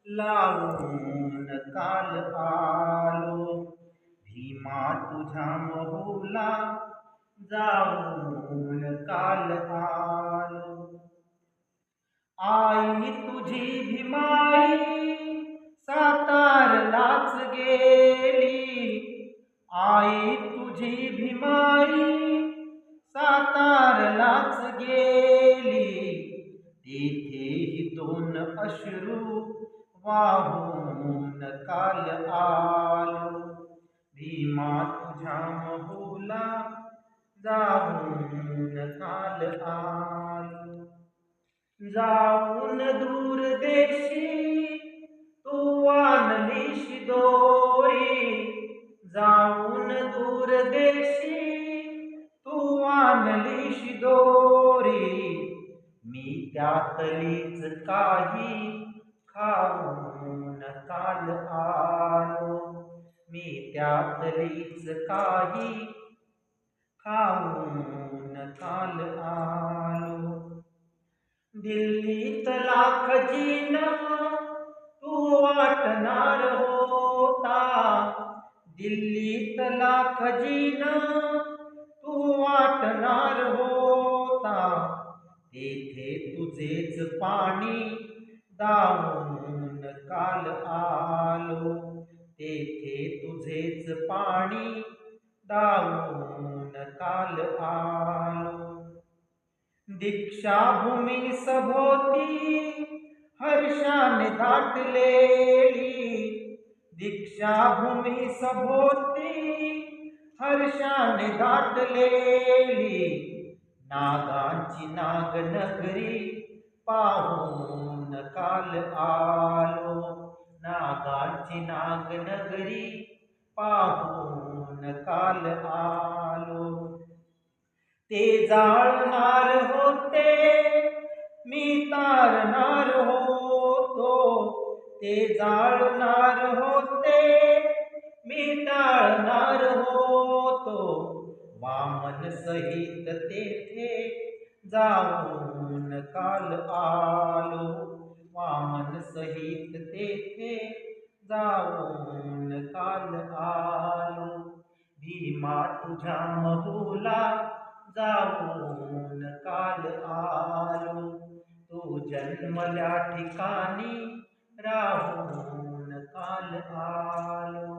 लावून काल आलो, भीमा तुझ्या महुला जाऊन काल आलो. आई तुझी भीमाई सातारलाच गेली, आई तुझी भीमाई सातारलाच गेली. तेथेही दोन अश्रू वाहून काल आलो, भीमा तुझ्या महुला जाऊन काल आलो. जाऊन दूर देशी तू आणलीस दोरी, जाऊन दूर देशी तू आणलीस दोरी. मी त्यातलीच काही खाऊन काल आलो, मी त्यातलीच काही खाऊन काल आलो. दिल्लीत लाखजीना तू वाटणार होता, दिल्लीत लाखजीना तू वाटणार होता. तेथे तुझेच पाणी दावून काल आलो, तेथे तुझेच पाणी दावून काल आलो. दीक्षाभूमी सभोवती हर्षाने दाटलेली, दीक्षाभूमी सभोवती हर्षाने दाटलेली. नागांची नागनगरी पाहून काल आलो, नागांची नागनगरी पाहून काल आलो. ते जाळणार होते मी तारणार होतो, ते जाळणार होते मी टाळणार होतो. वामन सहित तेथे जाऊन काल आलो, वामन सहित तेथे जाऊन काल आलो. भीमा तुझ्या महुला जाऊन काल आलो, तू जन्मल्या ठिकाणी राहून काल आलो.